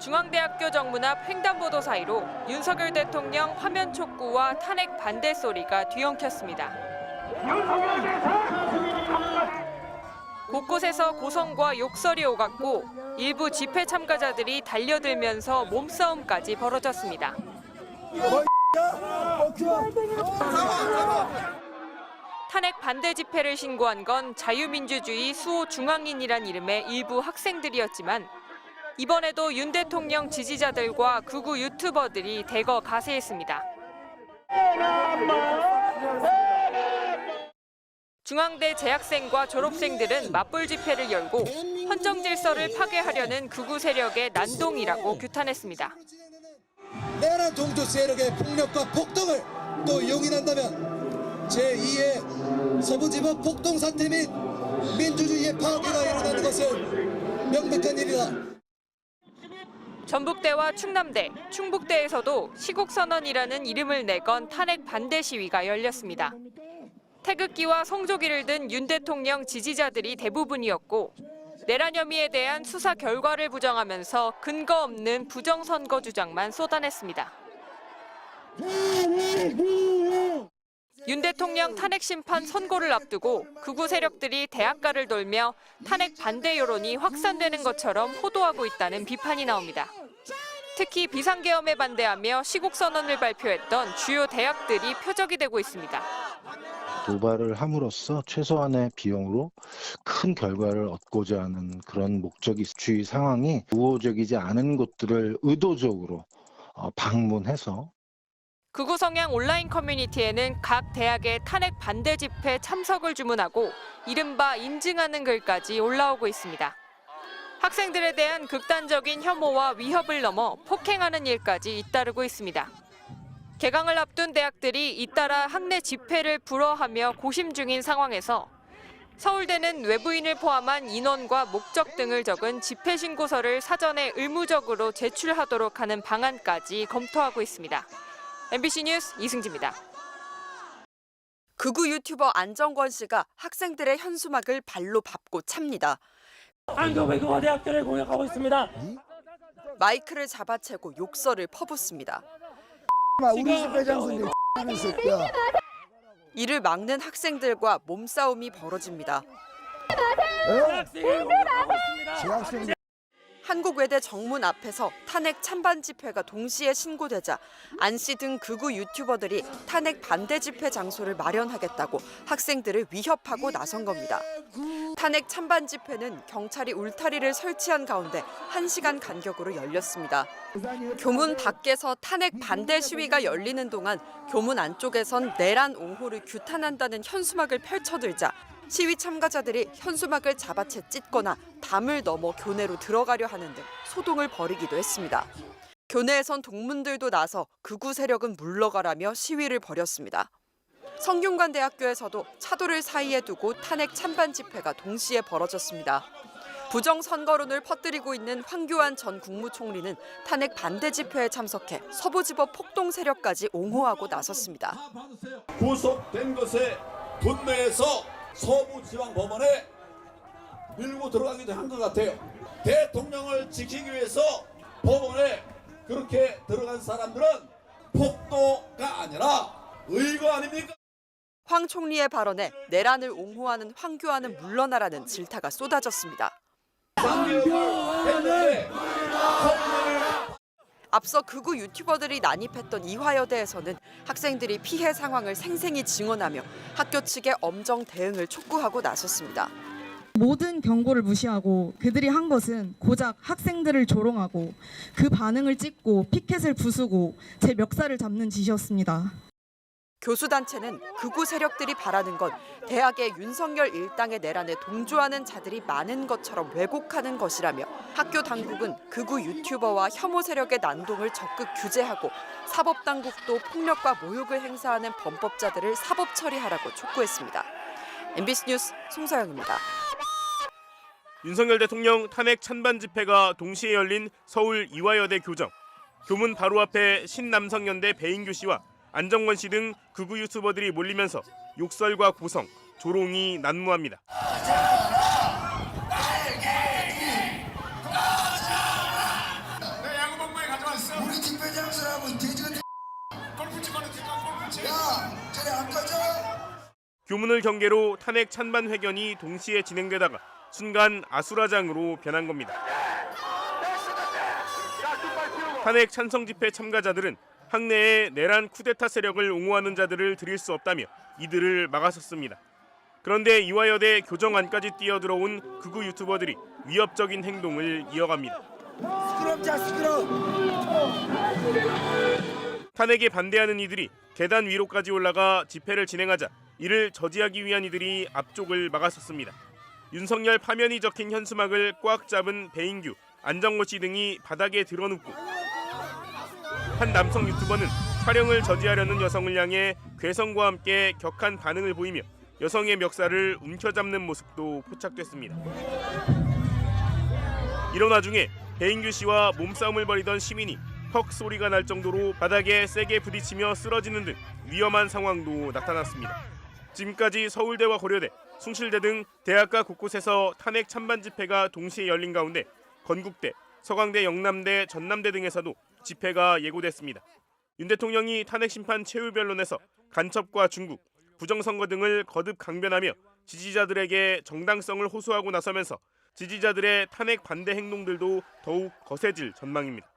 중앙대학교 정문 앞 횡단보도 사이로 윤석열 대통령 화면 촉구와 탄핵 반대 소리가 뒤엉켰습니다. 곳곳에서 고성과 욕설이 오갔고 일부 집회 참가자들이 달려들면서 몸싸움까지 벌어졌습니다. 탄핵 반대 집회를 신고한 건 자유민주주의 수호중앙인이란 이름의 일부 학생들이었지만 이번에도 윤 대통령 지지자들과 극우 유튜버들이 대거 가세했습니다. 중앙대 재학생과 졸업생들은 맞불 집회를 열고 헌정 질서를 파괴하려는 극우 세력의 난동이라고 규탄했습니다. 내란 종교 세력의 폭력과 폭동을 또 용인한다면 제2의 서부지법 폭동 사태 및 민주주의의 파괴가 일어나는 것은 명백한 일이다. 전북대와 충남대, 충북대에서도 시국선언이라는 이름을 내건 탄핵 반대 시위가 열렸습니다. 태극기와 성조기를 든 윤 대통령 지지자들이 대부분이었고 내란 혐의에 대한 수사 결과를 부정하면서 근거 없는 부정선거 주장만 쏟아냈습니다. 윤 대통령 탄핵 심판 선고를 앞두고 극우 세력들이 대학가를 돌며 탄핵 반대 여론이 확산되는 것처럼 호도하고 있다는 비판이 나옵니다. 특히 비상계엄에 반대하며 시국선언을 발표했던 주요 대학들이 표적이 되고 있습니다. 도발을 함으로써 최소한의 비용으로 큰 결과를 얻고자 하는 그런 목적주의 상황이 우호적이지 않은 곳들을 의도적으로 방문해서 극우 성향 온라인 커뮤니티에는 각 대학의 탄핵 반대 집회 참석을 주문하고 이른바 인증하는 글까지 올라오고 있습니다. 학생들에 대한 극단적인 혐오와 위협을 넘어 폭행하는 일까지 잇따르고 있습니다. 개강을 앞둔 대학들이 잇따라 학내 집회를 불허하며 고심 중인 상황에서 서울대는 외부인을 포함한 인원과 목적 등을 적은 집회 신고서를 사전에 의무적으로 제출하도록 하는 방안까지 검토하고 있습니다. MBC 뉴스 이승지입니다. 극우 유튜버 안정권 씨가 학생들의 현수막을 발로 밟고 찹니다. 안경외교와 대학들을 공격하고 있습니다. 마이크를 잡아채고 욕설을 퍼붓습니다. 우리 집 회장선이 하는 새끼야. 이를 막는 학생들과 몸싸움이 벌어집니다. 대학생을 공격하고 있습니다. 한국외대 정문 앞에서 탄핵 찬반 집회가 동시에 신고되자 안 씨 등 극우 유튜버들이 탄핵 반대 집회 장소를 마련하겠다고 학생들을 위협하고 나선 겁니다. 탄핵 찬반 집회는 경찰이 울타리를 설치한 가운데 1시간 간격으로 열렸습니다. 교문 밖에서 탄핵 반대 시위가 열리는 동안 교문 안쪽에선 내란 옹호를 규탄한다는 현수막을 펼쳐들자 시위 참가자들이 현수막을 잡아채 찢거나 담을 넘어 교내로 들어가려 하는 등 소동을 벌이기도 했습니다. 교내에선 동문들도 나서 극우 세력은 물러가라며 시위를 벌였습니다. 성균관대학교에서도 차도를 사이에 두고 탄핵 찬반 집회가 동시에 벌어졌습니다. 부정선거론을 퍼뜨리고 있는 황교안 전 국무총리는 탄핵 반대 집회에 참석해 서부지법 폭동 세력까지 옹호하고 나섰습니다. 구속된 것에 분노해서 서부지방법원에 밀고 들어가기도 한 것 같아요. 대통령을 지키기 위해서 법원에 그렇게 들어간 사람들은 폭도가 아니라 의거 아닙니까? 황 총리의 발언에 내란을 옹호하는 황교안은 물러나라는 질타가 쏟아졌습니다. 앞서 극우 유튜버들이 난입했던 이화여대에서는 학생들이 피해 상황을 생생히 증언하며 학교 측의 엄정 대응을 촉구하고 나섰습니다. 모든 경고를 무시하고 그들이 한 것은 고작 학생들을 조롱하고 그 반응을 찍고 피켓을 부수고 제 멱살을 잡는 짓이었습니다. 교수단체는 극우 세력들이 바라는 건 대학의 윤석열 일당의 내란에 동조하는 자들이 많은 것처럼 왜곡하는 것이라며 학교 당국은 극우 유튜버와 혐오 세력의 난동을 적극 규제하고 사법당국도 폭력과 모욕을 행사하는 범법자들을 사법 처리하라고 촉구했습니다. MBC 뉴스 송서영입니다. 윤석열 대통령 탄핵 찬반 집회가 동시에 열린 서울 이화여대 교정. 교문 바로 앞에 신남성연대 배인규 씨와 안정권 씨 등 극우 유튜버들이 몰리면서 욕설과 고성, 조롱이 난무합니다. 교문을 경계로 탄핵 찬반 회견이 동시에 진행되다가 순간 아수라장으로 변한 겁니다. 탄핵 찬성 집회 참가자들은 학내에 내란 쿠데타 세력을 옹호하는 자들을 들일 수 없다며 이들을 막아섰습니다. 그런데 이화여대 교정 안까지 뛰어들어온 극우 유튜버들이 위협적인 행동을 이어갑니다. 시끄럽자 시끄러. 탄핵에 반대하는 이들이 계단 위로까지 올라가 집회를 진행하자 이를 저지하기 위한 이들이 앞쪽을 막아섰습니다. 윤석열 파면이 적힌 현수막을 꽉 잡은 배인규, 안정권 씨 등이 바닥에 드러눕고 한 남성 유튜버는 촬영을 저지하려는 여성을 향해 괴성과 함께 격한 반응을 보이며 여성의 멱살을 움켜잡는 모습도 포착됐습니다. 이런 와중에 배인규 씨와 몸싸움을 벌이던 시민이 헉 소리가 날 정도로 바닥에 세게 부딪히며 쓰러지는 등 위험한 상황도 나타났습니다. 지금까지 서울대와 고려대, 숭실대 등 대학가 곳곳에서 탄핵 찬반 집회가 동시에 열린 가운데 건국대, 서강대, 영남대, 전남대 등에서도 집회가 예고됐습니다. 윤 대통령이 탄핵 심판 최후 변론에서 간첩과 중국, 부정선거 등을 거듭 강변하며 지지자들에게 정당성을 호소하고 나서면서 지지자들의 탄핵 반대 행동들도 더욱 거세질 전망입니다.